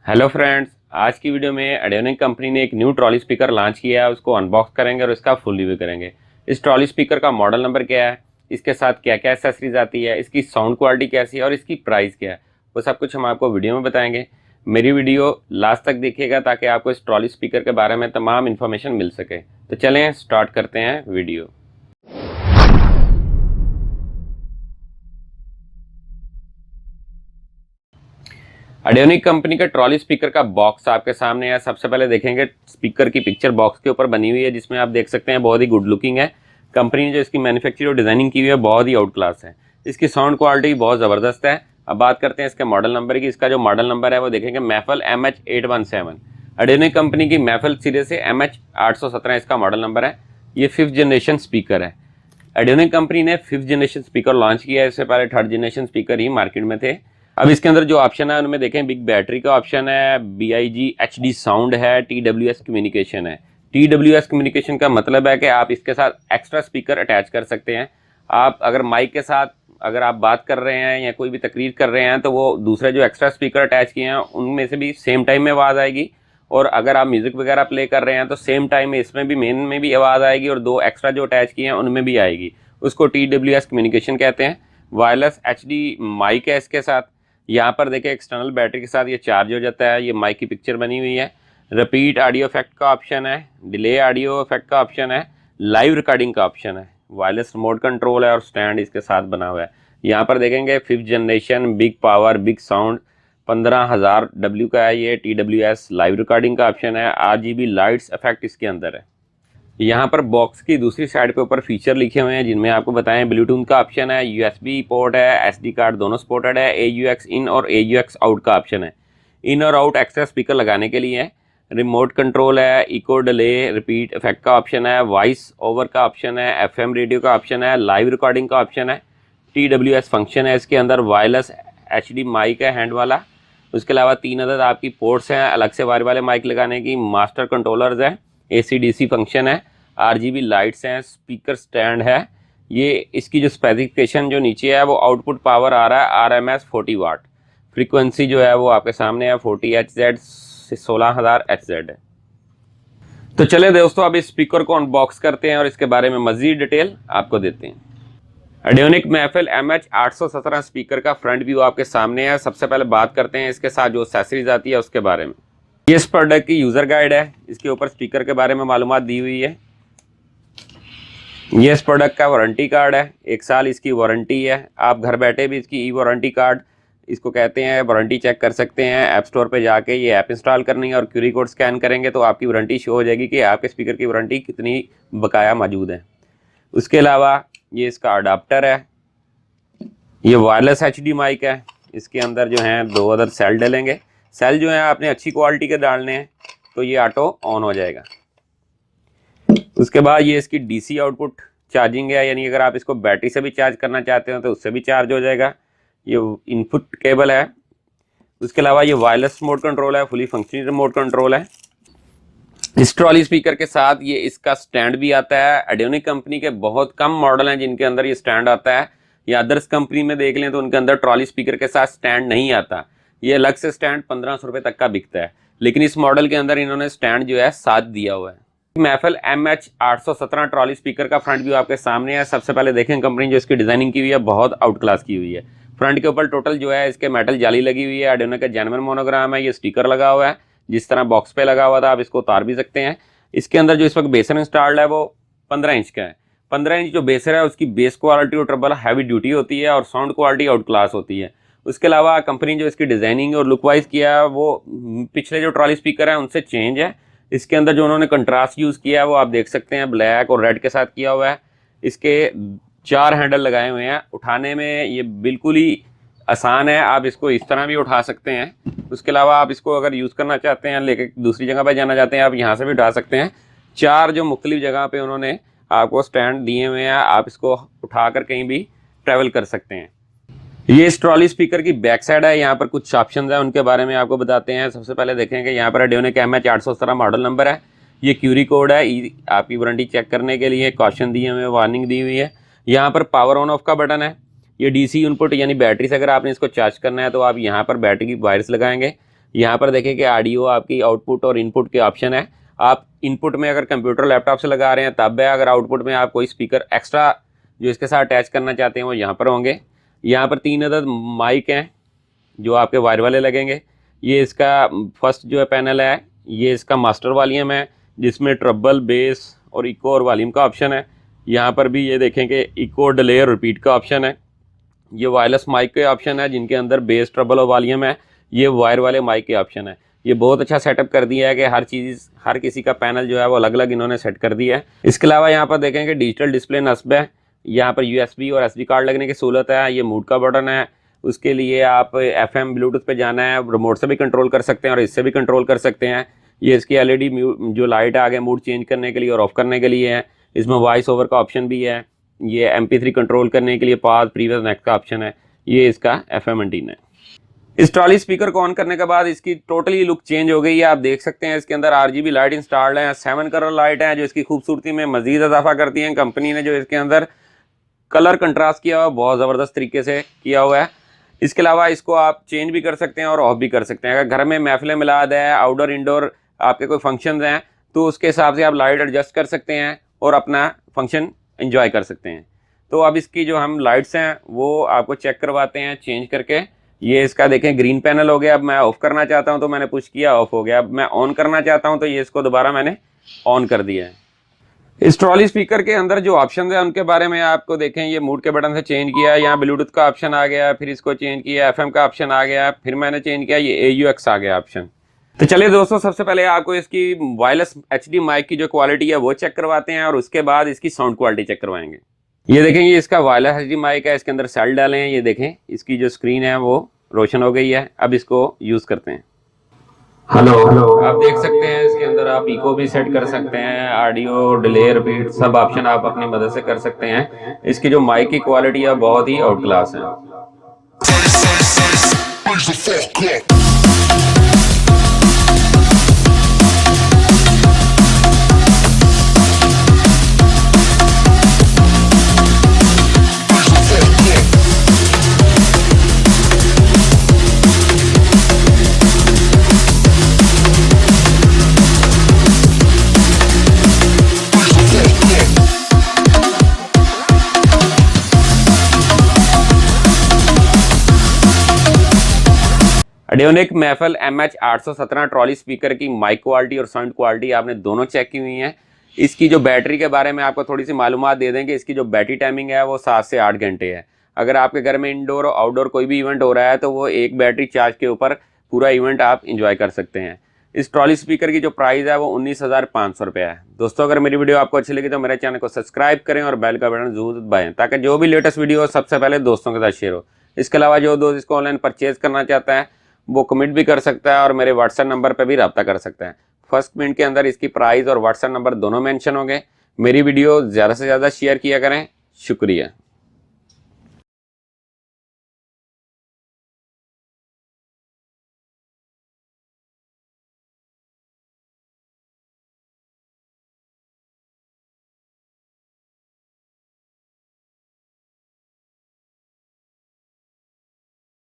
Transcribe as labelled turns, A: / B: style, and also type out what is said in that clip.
A: Hello friends, आज की video में एडियोनिक कंपनी ने एक न्यू ट्रॉली स्पीकर लॉन्च किया है। उसको अनबॉक्स करेंगे और इसका फुल रिव्यू करेंगे। इस ट्रॉली स्पीकर का मॉडल नंबर क्या है, इसके साथ क्या क्या एक्सेसरीज आती है, इसकी साउंड क्वालिटी कैसी है और इसकी प्राइस क्या है, वो सब कुछ हम आपको वीडियो में बताएंगे। मेरी वीडियो लास्ट तक देखिएगा ताकि आपको इस ट्रॉली स्पीकर के बारे में तमाम इन्फॉर्मेशन मिल सके। तो चलें स्टार्ट करते हैं वीडियो। एडियोनिक कंपनी का ट्रॉली स्पीकर का बॉक्स आपके सामने है। सबसे पहले देखेंगे स्पीकर की पिक्चर बॉक्स के ऊपर बनी हुई है, जिसमें आप देख सकते हैं बहुत ही गुड लुकिंग है। कंपनी ने जो इसकी मैन्युफैक्चरिंग और डिजाइनिंग की हुई है बहुत ही आउट क्लास है। इसकी साउंड क्वालिटी बहुत ज़बरदस्त है। अब बात करते हैं इसके मॉडल नंबर की। इसका जो मॉडल नंबर है वो देखेंगे महफल MH817। एडियोनिक कंपनी की महफल सीरीज से MH817 इसका मॉडल नंबर है। ये 5th जनरेशन स्पीकर है। एडियोनिक कंपनी ने 5th जनरेशन स्पीकर लॉन्च किया है। इससे पहले 3rd जनरेशन स्पीकर ही मार्केट में थे। अब इसके अंदर जो ऑप्शन है उनमें देखें, बिग बैटरी का ऑप्शन है, BIG HD साउंड है, TWS कम्युनिकेशन है। TWS कम्युनिकेशन का मतलब है कि आप इसके साथ एक्स्ट्रा स्पीकर अटैच कर सकते हैं। आप अगर माइक के साथ अगर आप बात कर रहे हैं या कोई भी तकरीर कर रहे हैं तो वो दूसरे जो एक्स्ट्रा स्पीकर अटैच किए हैं उनमें से भी सेम टाइम में आवाज़ आएगी। और अगर आप म्यूज़िक वगैरह प्ले कर रहे हैं तो सेम टाइम में इसमें भी मेन में भी आवाज़ आएगी और दो एक्स्ट्रा जो अटैच किए हैं उनमें भी आएगी। उसको TWS कम्युनिकेशन कहते हैं। वायरलेस HD माइक है इसके साथ। यहाँ पर देखें एक्सटर्नल बैटरी के साथ ये चार्ज हो जाता है। ये माइक की पिक्चर बनी हुई है। रिपीट ऑडियो इफेक्ट का ऑप्शन है, डिले ऑडियो इफेक्ट का ऑप्शन है, लाइव रिकॉर्डिंग का ऑप्शन है, वायरलेस रिमोट कंट्रोल है और स्टैंड इसके साथ बना हुआ है। यहाँ पर देखेंगे 5th generation big power big sound 15,000 W का है। ये TWS लाइव रिकॉर्डिंग का ऑप्शन है। RGB लाइट्स इफेक्ट इसके अंदर है। यहाँ पर बॉक्स की दूसरी साइड पे ऊपर फीचर लिखे हुए हैं जिनमें आपको बताएं ब्लूटूथ का ऑप्शन है, USB पोर्ट है, SD कार्ड दोनों सपोर्टेड है, AUX इन और AUX आउट का ऑप्शन है। इन और आउट एक्स्ट्रा स्पीकर लगाने के लिए रिमोट कंट्रोल है, इको डिले रिपीट इफेक्ट का ऑप्शन है, वॉइस ओवर का ऑप्शन है, FM रेडियो का ऑप्शन है, लाइव रिकॉर्डिंग का ऑप्शन है, TWS फंक्शन है इसके अंदर, वायरलेस HD माइक है हैंड वाला। उसके अलावा 3 अदद आपकी पोर्ट्स हैं अलग से वायर वाले माइक लगाने की, मास्टर कंट्रोलर्स हैं, AC/DC फंक्शन है, RGB लाइट्स हैं, स्पीकर स्टैंड है। ये इसकी जो स्पेसिफिकेशन जो नीचे है वो आउटपुट पावर आ रहा है RMS 40 वाट। फ्रीक्वेंसी जो है वो आपके सामने है 40 Hz से 16,000 Hz है। तो चले दोस्तों अब इस स्पीकर को अनबॉक्स करते हैं और इसके बारे में मजीद डिटेल आपको देते हैं। एडियोनिक महफिल MH817 स्पीकर का फ्रंट व्यू आपके सामने है। सबसे पहले बात करते हैं इसके साथ जो एक्सेसरीज आती है उसके बारे में। ये इस प्रोडक्ट की यूज़र गाइड है। इसके ऊपर स्पीकर के बारे में मालूमात दी हुई है। ये इस प्रोडक्ट का वारंटी कार्ड है, 1 साल इसकी वारंटी है। आप घर बैठे भी इसकी ई वारंटी कार्ड इसको कहते हैं वारंटी चेक कर सकते हैं। ऐप स्टोर पे जाके ये ऐप इंस्टॉल करनी है और QR कोड स्कैन करेंगे तो आपकी वारंटी शो हो जाएगी कि आपके स्पीकर की वारंटी कितनी बकाया मौजूद है। उसके अलावा ये इसका अडाप्टर है। ये वायरलेस HD माइक है। इसके अंदर जो है 2 अदर सेल डलेंगे। सेल जो है आपने अच्छी क्वालिटी के डालने हैं तो ये ऑटो ऑन हो जाएगा। उसके बाद ये इसकी DC आउटपुट चार्जिंग है, यानी अगर आप इसको बैटरी से भी चार्ज करना चाहते हो तो उससे भी चार्ज हो जाएगा। ये इनपुट केबल है। उसके अलावा ये वायरलेस रिमोट कंट्रोल है, फुली फंक्शनिंग रिमोट कंट्रोल है। इस ट्रॉली स्पीकर के साथ ये इसका स्टैंड भी आता है। एडियोनिक कंपनी के बहुत कम मॉडल हैं जिनके अंदर ये स्टैंड आता है, या अदर्स कंपनी में देख लें तो उनके अंदर ट्रॉली स्पीकर के साथ स्टैंड नहीं आता। ये अलग से स्टैंड 1500 रुपये तक का बिकता है, लेकिन इस मॉडल के अंदर इन्होंने स्टैंड जो है साथ दिया हुआ है। महफिल MH817 ट्रॉली स्पीकर का फ्रंट व्यू आपके सामने है। सबसे पहले देखें कंपनी जो इसकी डिजाइनिंग की हुई है बहुत आउट क्लास की हुई है। फ्रंट के ऊपर टोटल जो है इसके मेटल जाली लगी हुई है। एडियोनिक का जेन्युइन मोनोग्राम है। ये स्टिकर लगा हुआ है जिस तरह बॉक्स पे लगा हुआ था, आप इसको उतार भी सकते हैं। इसके अंदर जो इस वक्त बेसर इंस्टॉल्ड है वो 15 इंच का है। 15 इंच जो बेसर है उसकी बेस क्वालिटी और ट्रबल हैवी ड्यूटी होती है और साउंड क्वालिटी आउट क्लास होती है। उसके अलावा कंपनी जो इसकी डिजाइनिंग और लुक वाइज किया है वो पिछले जो ट्रॉली स्पीकर है उनसे चेंज है। इसके अंदर जो उन्होंने कंट्रास्ट यूज़ किया है वो आप देख सकते हैं, ब्लैक और रेड के साथ किया हुआ है। इसके 4 हैंडल लगाए हुए हैं। उठाने में ये बिल्कुल ही आसान है, आप इसको इस तरह भी उठा सकते हैं। उसके अलावा आप इसको अगर यूज़ करना चाहते हैं, लेके दूसरी जगह पर जाना चाहते हैं, आप यहाँ से भी उठा सकते हैं। 4 जो मुख्तलिफ जगह पे उन्होंने आपको स्टैंड दिए हुए हैं, आप इसको उठाकर कहीं भी ट्रैवल कर सकते हैं। ये इस ट्रॉली स्पीकर की बैक साइड है। यहाँ पर कुछ ऑप्शंस हैं, उनके बारे में आपको बताते हैं। सबसे पहले देखेंगे यहाँ पर एडियोनिक MH817 मॉडल नंबर है। ये QR कोड है आपकी वारंटी चेक करने के लिए। कॉशन दिए हुए, वार्निंग दी हुई है। यहाँ पर पावर ऑन ऑफ का बटन है। ये DC इनपुट यानी बैटरी से अगर आपने इसको चार्ज करना है तो आप यहाँ पर बैटरी की वायर्स लगाएंगे। यहाँ पर देखें कि ऑडियो आपकी आउटपुट और इनपुट के ऑप्शन है। आप इनपुट में अगर कंप्यूटर लैपटॉप से लगा रहे हैं तब है, अगर आउटपुट में आप कोई स्पीकर एक्स्ट्रा जो इसके साथ अटैच करना चाहते हैं वो यहाँ पर होंगे। यहाँ पर 3 अदद माइक हैं जो आपके वायर वाले लगेंगे। ये इसका फर्स्ट जो है पैनल है, ये इसका मास्टर वॉल्यूम है जिसमें ट्रबल, बेस और इको और वॉल्यूम का ऑप्शन है। यहाँ पर भी ये देखें कि इको, डिले और रिपीट का ऑप्शन है। ये वायरलेस माइक के ऑप्शन है जिनके अंदर बेस, ट्रबल और वॉल्यूम है। ये वायर वाले माइक के ऑप्शन है। ये बहुत अच्छा सेटअप कर दिया है कि हर चीज़, हर किसी का पैनल जो है वो अलग अलग इन्होंने सेट कर दिया है। इसके अलावा यहाँ पर देखेंगे डिजिटल डिस्प्ले नस्ब है। यहाँ पर USB और SD कार्ड लगने की सहूलत है। ये मूड का बटन है, उसके लिए आप FM ब्लूटूथ पे जाना है, रिमोट से भी कंट्रोल कर सकते हैं और इससे भी कंट्रोल कर सकते हैं। ये इसकी LED जो लाइट आ गए मूड चेंज करने के लिए और ऑफ करने के लिए है। इसमें वॉइस ओवर का ऑप्शन भी है। ये MP3 कंट्रोल करने के लिए पॉज, प्रीवियस, नेक्स्ट का ऑप्शन है। ये इसका FM एंटीना है। इस ट्रॉली स्पीकर को ऑन करने के बाद इसकी टोटली लुक चेंज हो गई है। आप देख सकते हैं इसके अंदर RGB लाइट इंस्टॉल्ड है, 7 कलर लाइट है जो इसकी खूबसूरती में मजीद इजाफा करती हैं। कंपनी ने जो इसके अंदर कलर कंट्रास्ट किया हुआ है बहुत ज़बरदस्त तरीके से किया हुआ है। इसके अलावा इसको आप चेंज भी कर सकते हैं और ऑफ भी कर सकते हैं। अगर घर में महफिल मिलाद है, आउटडोर इंडोर आपके कोई फंक्शन हैं तो उसके हिसाब से आप लाइट एडजस्ट कर सकते हैं और अपना फंक्शन एंजॉय कर सकते हैं। तो अब इसकी जो हम लाइट्स हैं वो आपको चेक करवाते हैं चेंज करके। ये इसका देखें ग्रीन पैनल हो गया। अब मैं ऑफ करना चाहता हूं तो मैंने पुश किया, ऑफ हो गया। अब मैं ऑन करना चाहता हूं तो ये इसको दोबारा मैंने ऑन कर दिया है। इस ट्रॉली स्पीकर के अंदर जो ऑप्शन है उनके बारे में आपको देखें, ये मूड के बटन से चेंज किया, यहाँ ब्लूटूथ का ऑप्शन आ गया, फिर इसको चेंज किया, FM का ऑप्शन आ गया, फिर मैंने चेंज किया, ये AUX आ गया ऑप्शन। तो चलिए दोस्तों, सबसे पहले आपको इसकी वायरलेस HD माइक की जो क्वालिटी है वो चेक करवाते हैं और उसके बाद इसकी साउंड क्वालिटी चेक करवाएंगे। ये देखें, ये इसका वायरलेस HD माइक है, इसके अंदर सेल डाले हैं। ये देखें इसकी जो स्क्रीन है वो रोशन हो गई है। अब इसको यूज करते हैं। हेलो, आप देख सकते हैं इसके अंदर आप इको भी सेट कर सकते हैं, ऑडियो, डिले, रिपीट सब ऑप्शन आप अपनी मदद से कर सकते हैं। इसकी जो माइक की क्वालिटी है बहुत ही आउट क्लास है। ऑडियोनिक महफिल MH817 ट्रॉली स्पीकर की माइक क्वालिटी और साउंड क्वालिटी आपने दोनों चेक की हुई हैं। इसकी जो बैटरी के बारे में आपको थोड़ी सी मालूमात दे दें कि इसकी जो बैटरी टाइमिंग है वो 7 से 8 घंटे है। अगर आपके घर में इंडोर और आउटडोर कोई भी इवेंट हो रहा है तो वो एक बैटरी चार्ज के ऊपर पूरा इवेंट आप इंजॉय कर सकते हैं। इस ट्रॉली स्पीकर की जो प्राइस है वो 19,500 रुपये है। दोस्तों, अगर मेरी वीडियो आपको अच्छी लगी तो मेरे चैनल को सब्सक्राइब करें और बेल का बटन जरूर दबाएं ताकि जो भी लेटेस्ट वीडियो हो सबसे पहले दोस्तों के साथ शेयर हो। इसके अलावा जो दोस्त इसको ऑनलाइन परचेज करना चाहता है वो कमेंट भी कर सकता है और मेरे व्हाट्सएप नंबर पर भी रब्ता कर सकता है। फर्स्ट कमेंट के अंदर इसकी प्राइस और व्हाट्सएप नंबर दोनों मेंशन होंगे। मेरी वीडियो ज़्यादा से ज़्यादा शेयर किया करें। शुक्रिया।